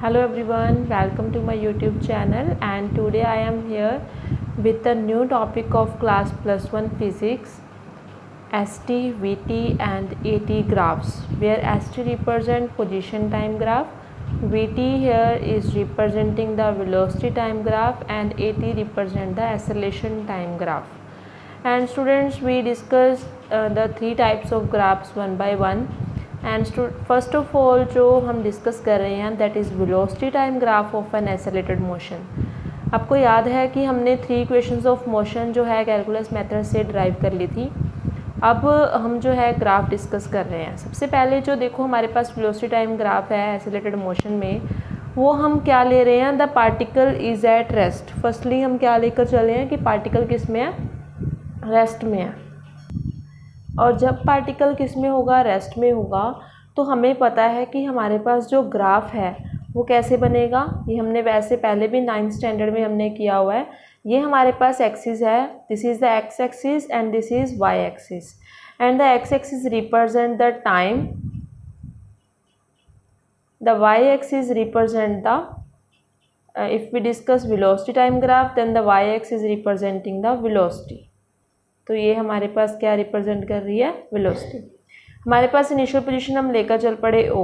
Hello everyone, welcome to my YouTube channel, and today I am here with a new topic of class plus 1 physics, ST, VT and AT graphs, where ST represent position time graph, VT here is representing the velocity time graph and AT represent the acceleration time graph. And students, we discussed the three types of graphs one by one. And first of all जो हम discuss कर रहे हैं that is velocity time graph of N accelerated motion. आपको याद है कि हमने 3 इक्वेशंस ऑफ मोशन जो है कैलकुलस मेथड से ड्राइव कर ली थी। अब हम जो है ग्राफ डिस्कस कर रहे हैं। सबसे पहले जो देखो हमारे पास वेलोसिटी टाइम ग्राफ है एक्सेलरेटेड मोशन में, वो हम क्या ले रहे हैं, the particle is at rest. Firstly हम क्या लेकर चले हैं कि पार्टिकल किस में है, रेस्ट में है। और जब पार्टिकल किस में होगा, रेस्ट में होगा, तो हमें पता है कि हमारे पास जो ग्राफ है वो कैसे बनेगा। ये हमने वैसे पहले भी 9th स्टैंडर्ड में हमने किया हुआ है। ये हमारे पास एक्सिस है, this is the x axis and this is y axis, and the x axis represent the time, the y axis represent the if we discuss velocity time graph then the y axis is representing the velocity। तो ये हमारे पास क्या represent कर रही है, velocity. हमारे पास initial position हम लेकर चल पड़े ओ,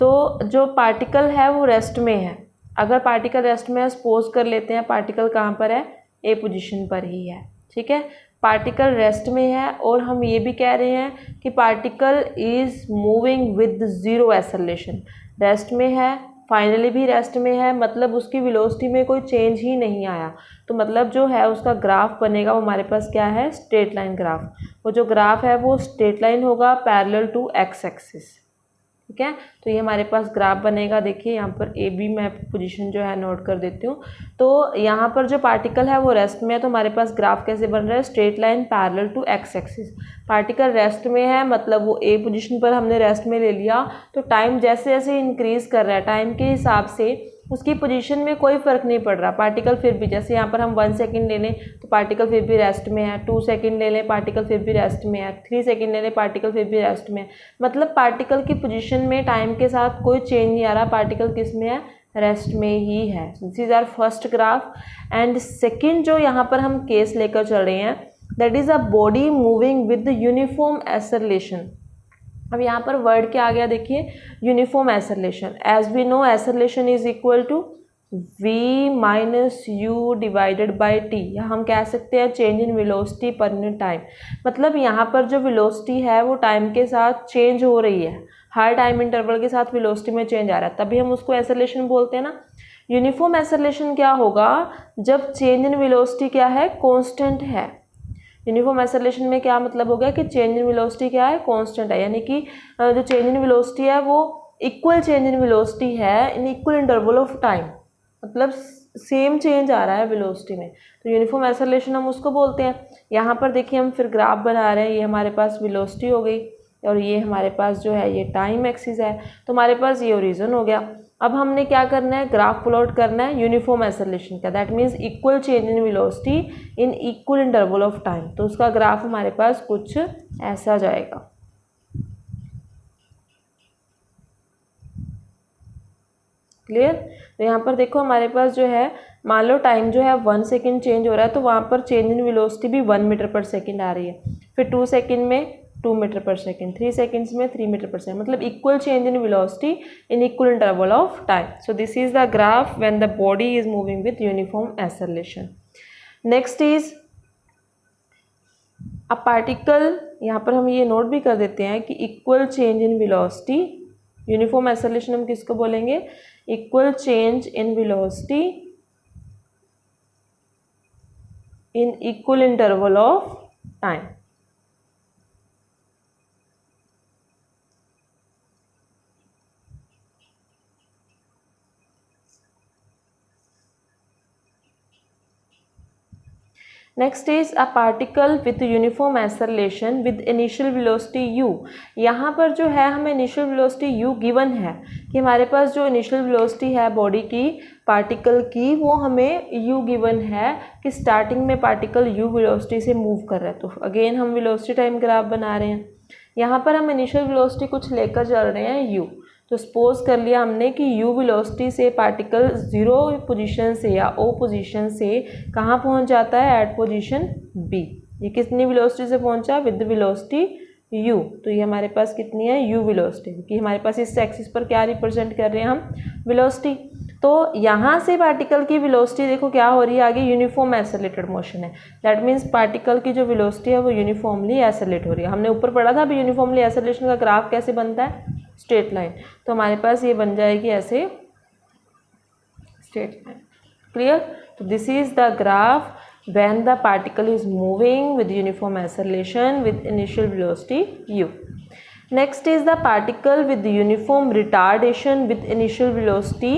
तो जो पार्टिकल है वो रेस्ट में है। अगर पार्टिकल रेस्ट में है, सपोज कर लेते हैं पार्टिकल कहाँ पर है, ए पोजीशन पर ही है, ठीक है। पार्टिकल रेस्ट में है और हम ये भी कह रहे हैं कि particle is moving with zero acceleration. Rest में है, फाइनली भी रेस्ट में है, मतलब उसकी वेलोसिटी में कोई चेंज ही नहीं आया। तो मतलब जो है उसका ग्राफ बनेगा वो हमारे पास क्या है, स्ट्रेट लाइन ग्राफ। वो जो ग्राफ है वो स्ट्रेट लाइन होगा पैरेलल टू एक्स एक्सिस, ठीक है। तो ये हमारे पास ग्राफ बनेगा। देखिए यहाँ पर ए बी मैं पोजीशन जो है नोट कर देती हूँ। तो यहाँ पर जो पार्टिकल है वो रेस्ट में है, तो हमारे पास ग्राफ कैसे बन रहा है, straight line parallel to x axis. Particle rest में है, मतलब वो ए पोजीशन पर हमने रेस्ट में ले लिया, तो टाइम जैसे जैसे इंक्रीज़ कर रहा है टाइम के हिसाब से उसकी पोजीशन में कोई फ़र्क नहीं पड़ रहा। पार्टिकल फिर भी, जैसे यहाँ पर हम 1 सेकेंड ले लें तो पार्टिकल फिर भी रेस्ट में है, 2 सेकेंड ले लें पार्टिकल फिर भी रेस्ट में है, 3 सेकेंड ले लें पार्टिकल फिर भी रेस्ट में है। मतलब पार्टिकल की पोजीशन में टाइम के साथ कोई चेंज नहीं आ रहा, पार्टिकल किस में है, रेस्ट में ही है। This is our first graph. And second जो यहाँ पर हम केस लेकर चल रहे हैं that is a body moving with uniform acceleration. अब यहाँ पर वर्ड क्या आ गया, देखिए uniform acceleration. As we know acceleration is equal to v minus you divided by t, या हम कह सकते हैं change in velocity per unit time. मतलब यहाँ पर जो वेलोसिटी है वो टाइम के साथ चेंज हो रही है, हर टाइम इंटरवल के साथ वेलोसिटी में चेंज आ रहा है, तभी हम उसको एक्सेलरेशन बोलते हैं ना। यूनिफॉर्म एक्सेलरेशन क्या होगा, जब चेंज इन वेलोसिटी क्या है, कॉन्स्टेंट है। यूनिफॉर्म एक्सेलरेशन में क्या मतलब हो गया कि चेंज इन वेलोसिटी क्या है, कांस्टेंट है, यानी कि जो चेंज इन वेलोसिटी है वो इक्वल चेंज इन वेलोसिटी है in equal interval of time, मतलब सेम चेंज आ रहा है वेलोसिटी में, तो यूनिफॉर्म एक्सेलरेशन हम उसको बोलते हैं। यहाँ पर देखिए हम फिर ग्राफ बना रहे हैं, ये हमारे पास वेलोसिटी हो गई और ये हमारे पास जो है ये टाइम एक्सिस है, तो हमारे पास ये ओरिजिन हो गया। अब हमने क्या करना है, ग्राफ प्लॉट करना है यूनिफॉर्म एक्सेलरेशन का, that means equal change in velocity in equal interval of time. तो उसका ग्राफ हमारे पास कुछ ऐसा जाएगा। क्लियर। तो यहाँ पर देखो हमारे पास जो है, मान लो टाइम जो है 1 सेकेंड चेंज हो रहा है, तो वहाँ पर चेंज इन वेलोसिटी भी 1 मीटर पर सेकेंड आ रही है। फिर 2 सेकेंड में 2 मीटर पर सेकेंड, 3 सेकेंड्स में 3 मीटर पर सेकेंड, मतलब equal change in velocity in equal interval of time. So this is the graph when the body is moving with uniform acceleration. Next is a particle, यहाँ पर हम ये note भी कर देते हैं कि equal change in velocity, uniform acceleration हम किसको बोलेंगे, equal change in velocity in equal interval of time. Next is a particle with uniform acceleration with initial velocity u। यहाँ पर जो है हमें इनिशियल वेलोसिटी u गिवन है कि हमारे पास जो इनिशियल वेलोसिटी है बॉडी की, पार्टिकल की, वो हमें u गिवन है कि स्टार्टिंग में पार्टिकल u वेलोसिटी से मूव कर रहा है। तो अगेन हम वेलोसिटी टाइम ग्राफ बना रहे हैं। यहाँ पर हम इनिशियल वेलोसिटी कुछ लेकर चल रहे हैं u, तो सपोज कर लिया हमने कि u वेलोसिटी से पार्टिकल 0 पोजीशन से या o पोजीशन से कहाँ पहुँच जाता है, एट पोजीशन b। ये कितनी वेलोसिटी से पहुँचा, विद वेलोसिटी u। तो ये हमारे पास कितनी है, u वेलोसिटी, क्योंकि हमारे पास इस एक्सिस पर क्या रिप्रेजेंट कर रहे हैं हम, वेलोसिटी। तो यहाँ से पार्टिकल की वेलोसिटी देखो क्या हो रही है आगे, यूनिफॉर्म एसेलेटेड मोशन है। दैट मीन्स पार्टिकल की जो वेलोसिटी है वो यूनिफॉर्मली एसेलेट हो रही है। हमने ऊपर पढ़ा था अभी यूनिफॉर्मली एसेलेशन का ग्राफ कैसे बनता है, स्ट्रेट लाइन। तो हमारे पास ये बन जाएगी ऐसे स्ट्रेट लाइन। क्लियर। तो this is the graph when the particle is moving with uniform acceleration with initial velocity u. Next is the particle with uniform retardation with initial velocity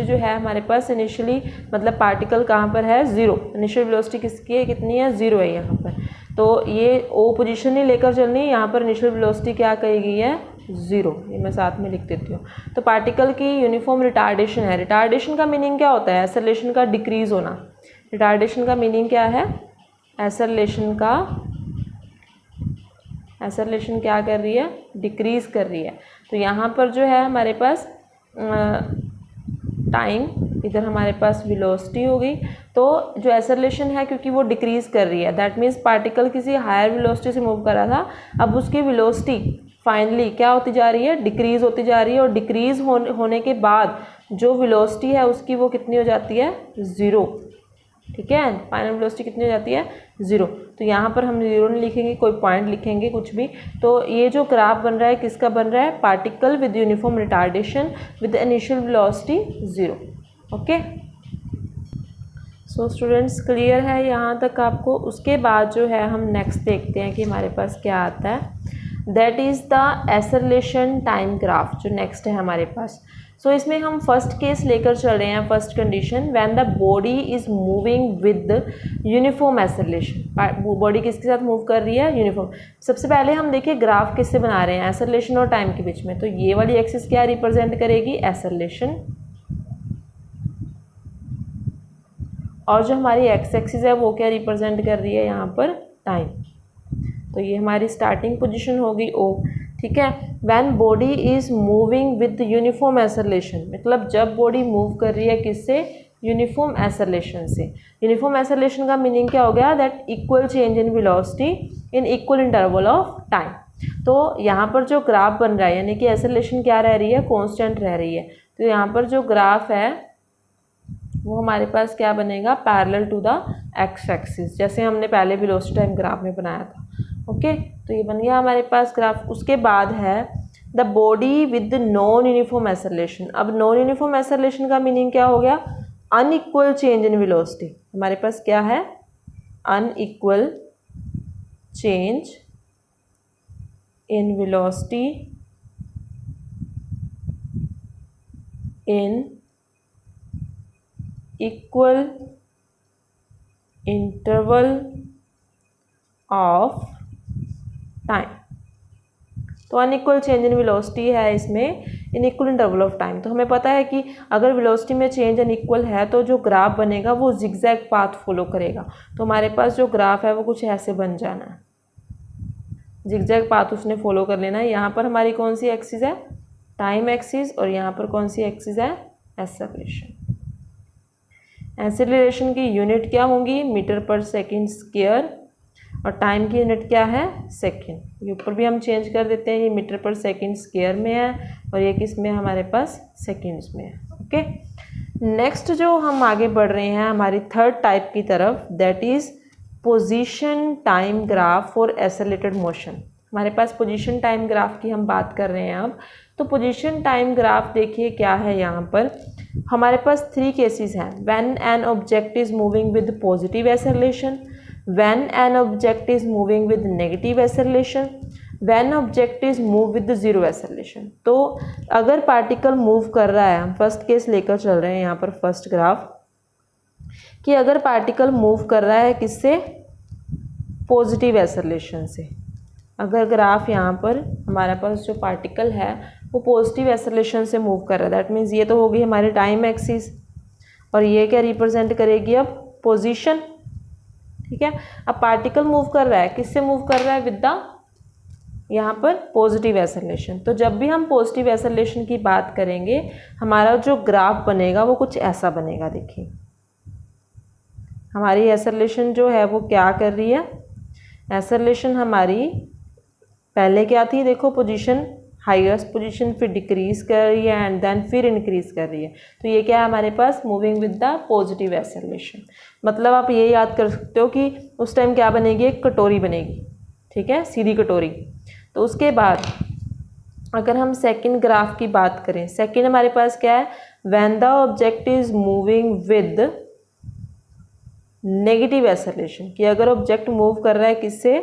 जो है हमारे पास इनिशियली मतलब पार्टिकल कहाँ पर है, 0। Initial velocity किसकी है, कितनी है, 0 है यहाँ पर। तो ये ओ पोजीशन ही लेकर चलनी है, यहाँ पर इनिशियल वेलोसिटी क्या कही गई है, 0। ये मैं साथ में लिख देती हूँ। तो पार्टिकल की यूनिफॉर्म रिटार्डेशन है। रिटार्डेशन का मीनिंग क्या होता है, एक्सेलरेशन का डिक्रीज होना। रिटार्डेशन का मीनिंग क्या है, एक्सेलरेशन क्या कर रही है, डिक्रीज कर रही है। तो यहाँ पर जो है हमारे पास टाइम, इधर हमारे पास वेलोसिटी हो गई। तो जो एक्सेलरेशन है क्योंकि वो डिक्रीज कर रही है, दैट मीन्स पार्टिकल किसी हायर वेलोसिटी से मूव कर रहा था, अब उसकी वेलोसिटी फाइनली क्या होती जा रही है, डिक्रीज होती जा रही है। और डिक्रीज होने के बाद जो वेलोसिटी है उसकी वो कितनी हो जाती है, 0। ठीक है, फाइनल वेलोसिटी कितनी हो जाती है, 0। तो यहाँ पर हम 0 नहीं लिखेंगे, कोई पॉइंट लिखेंगे कुछ भी। तो ये जो ग्राफ बन रहा है किसका बन रहा है, particle with uniform retardation with initial velocity 0। Okay, so students clear है यहाँ तक आपको। उसके बाद जो है हम नेक्स्ट देखते हैं कि हमारे पास क्या आता है, that is the acceleration time graph, जो नेक्स्ट है हमारे पास। सो इसमें हम फर्स्ट केस लेकर चल रहे हैं, first condition, when the body is moving with uniform acceleration. Body किसके साथ मूव कर रही है, यूनिफॉर्म। सबसे पहले हम देखिए ग्राफ किससे बना रहे हैं, एक्सेलरेशन और टाइम के बीच में। तो ये वाली एक्सिस क्या रिप्रेजेंट करेगी, एक्सेलरेशन, और जो हमारी एक्स एक्सिस है वो क्या रिप्रेजेंट कर रही है यहाँ पर, टाइम। तो ये हमारी स्टार्टिंग पोजीशन होगी ओ। ठीक है, when body is moving with uniform acceleration, मतलब जब बॉडी मूव कर रही है किससे, यूनिफॉर्म एक्सेलरेशन से। यूनिफॉर्म एक्सेलरेशन का मीनिंग क्या हो गया, that equal change in velocity in equal interval of time. तो यहाँ पर जो ग्राफ बन रहा है, यानी कि एक्सेलरेशन क्या रह रही है, कांस्टेंट रह रही है। तो यहाँ पर जो ग्राफ है वो हमारे पास क्या बनेगा, parallel to the x axis, जैसे हमने पहले वेलोसिटी टाइम ग्राफ में बनाया था। ओके, तो ये बन गया हमारे पास ग्राफ। उसके बाद है the body with non uniform acceleration. अब नॉन यूनिफॉर्म एक्सेलरेशन का मीनिंग क्या हो गया, अनइक्वल चेंज इन वेलोसिटी। हमारे पास क्या है, unequal change in velocity in equal interval of time. तो अनइक्वल चेंज इन वेलोसिटी है इसमें in equal interval of time. तो हमें पता है कि अगर वेलोसिटी में चेंज अनइक्वल है तो जो ग्राफ बनेगा वो जिगजैग पाथ फॉलो करेगा। तो हमारे पास जो ग्राफ है वो कुछ ऐसे बन जाना है, जिगजैग पाथ उसने फॉलो कर लेना है। यहाँ पर हमारी कौन सी एक्सिस है, टाइम एक्सिस, और यहाँ पर कौन सी एक्सिस है, एक्सेलरेशन। एक्सेलरेशन की यूनिट क्या होंगी, मीटर पर सेकेंड स्क्वायर, और टाइम की यूनिट क्या है, सेकेंड। ये ऊपर भी हम चेंज कर देते हैं, ये मीटर पर सेकेंड स्क्वायर में है और ये किस में, हमारे पास सेकेंड्स में है। ओके, नेक्स्ट जो हम आगे बढ़ रहे हैं हमारी थर्ड टाइप की तरफ, that is position time graph for accelerated motion. हमारे पास पोजीशन टाइम ग्राफ की हम बात कर रहे हैं अब। तो पोजीशन टाइम ग्राफ देखिए क्या है, यहाँ पर हमारे पास 3 केसेस हैं। When an object is moving with positive acceleration, when an object is moving with negative acceleration, when object is move with zero acceleration। तो अगर पार्टिकल मूव कर रहा है, हम फर्स्ट केस लेकर चल रहे हैं यहाँ पर फर्स्ट ग्राफ, कि अगर पार्टिकल मूव कर रहा है किससे, पॉजिटिव एक्सेलरेशन से। अगर ग्राफ यहाँ पर हमारे पास जो पार्टिकल है वो पॉजिटिव एक्सेलरेशन से मूव कर रहा है, दैट मीन्स ये तो होगी हमारी टाइम एक्सिस, और ये क्या रिप्रेजेंट करेगी अब, पोजीशन। ठीक है, अब पार्टिकल मूव कर रहा है, किससे मूव कर रहा है, विद द यहाँ पर पॉजिटिव एसेलेशन। तो जब भी हम पॉजिटिव एसेलेशन की बात करेंगे हमारा जो ग्राफ बनेगा वो कुछ ऐसा बनेगा। देखिए हमारी एसेलेशन जो है वो क्या कर रही है, एसेलेशन हमारी पहले क्या थी, देखो पोजीशन हाईएस्ट पोजीशन, फिर डिक्रीज कर रही है एंड देन फिर इंक्रीज कर रही है। तो ये क्या है हमारे पास, moving with the positive acceleration. मतलब आप ये याद कर सकते हो कि उस टाइम क्या बनेगी, एक कटोरी बनेगी, ठीक है, सीधी कटोरी। तो उसके बाद अगर हम सेकंड ग्राफ की बात करें, सेकंड हमारे पास क्या है, when the object is moving with negative acceleration, कि अगर ऑब्जेक्ट मूव कर रहा है किससे,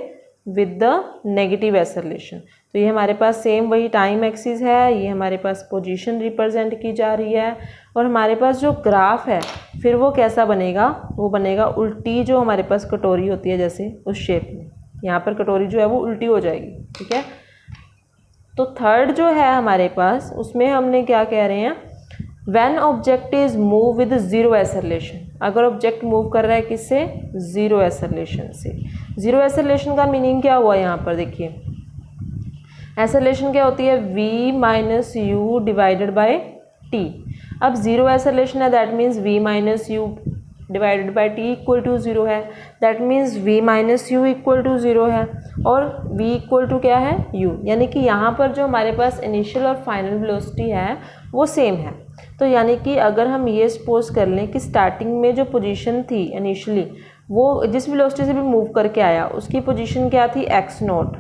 विद द नेगेटिव एसेलेशन। तो ये हमारे पास सेम वही टाइम एक्सिस है, ये हमारे पास पोजीशन रिप्रेजेंट की जा रही है, और हमारे पास जो ग्राफ है फिर वो कैसा बनेगा, वो बनेगा उल्टी, जो हमारे पास कटोरी होती है जैसे उस शेप में, यहाँ पर कटोरी जो है वो उल्टी हो जाएगी, ठीक है। तो थर्ड जो है हमारे पास, उसमें हमने क्या कह रहे हैं, when object is move with zero acceleration, अगर ऑब्जेक्ट मूव कर रहा है किससे, जीरो एसेलेशन से। जीरो एसेलेशन का मीनिंग क्या हुआ यहाँ पर, देखिए एसेलेशन क्या होती है, v minus you divided by T. अब जीरो एसेलेशन है, that means v minus you divided by T equal to zero है, that means v minus U equal to zero है, और v इक्वल टू क्या है, u, यानी कि यहाँ पर जो हमारे पास इनिशियल और फाइनल वेलोसिटी है वो सेम है। तो यानी कि अगर हम ये सपोज कर लें कि स्टार्टिंग में जो पोजीशन थी इनिशियली, वो जिस वेलोसिटी से भी मूव करके आया उसकी पोजीशन क्या थी, x नॉट।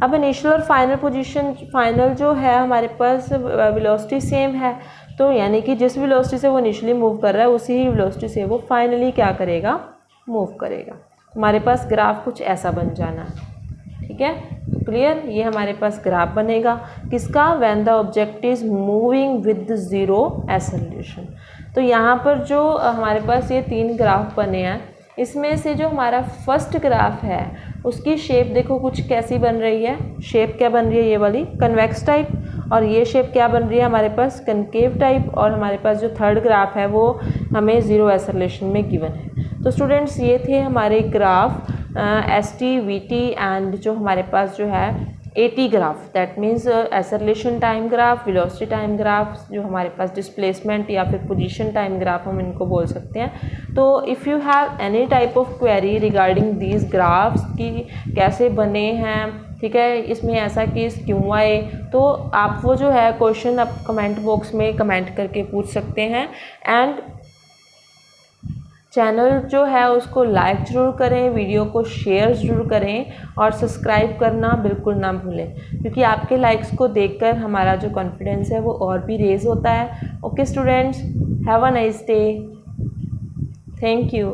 अब इनिशियल और फाइनल पोजीशन, फाइनल जो है हमारे पास वेलोसिटी सेम है, तो यानी कि जिस वेलोसिटी से वो इनिशियली मूव कर रहा है उसी ही वेलोसिटी से वो फाइनली क्या करेगा, मूव करेगा। हमारे पास ग्राफ कुछ ऐसा बन जाना है, ठीक है, तो क्लियर। ये हमारे पास ग्राफ बनेगा किसका, when the object is moving with zero acceleration. तो यहाँ पर जो हमारे पास ये तीन ग्राफ बने हैं, इसमें से जो हमारा फर्स्ट ग्राफ है उसकी शेप देखो कुछ कैसी बन रही है, शेप क्या बन रही है, ये वाली कन्वेक्स टाइप, और ये शेप क्या बन रही है हमारे पास, कनकेव टाइप, और हमारे पास जो थर्ड ग्राफ है वो हमें जीरो एसेलेरेशन में गिवन है। तो स्टूडेंट्स ये थे हमारे graph S T, we T and जो हमारे पास जो है AT graph, that means acceleration time graph, velocity time graph, जो हमारे पास डिस्प्लेसमेंट या फिर पोजीशन टाइम ग्राफ हम इनको बोल सकते हैं। तो if you have any type of query regarding these graphs कि कैसे बने हैं, ठीक है, इसमें ऐसा केस क्यों आए, तो आप वो जो है क्वेश्चन आप कमेंट बॉक्स में कमेंट करके पूछ सकते हैं। एंड चैनल जो है उसको लाइक ज़रूर करें, वीडियो को शेयर ज़रूर करें, और सब्सक्राइब करना बिल्कुल ना भूलें, क्योंकि आपके लाइक्स को देखकर हमारा जो कॉन्फिडेंस है वो और भी रेज़ होता है। Okay students, have a nice day, thank you.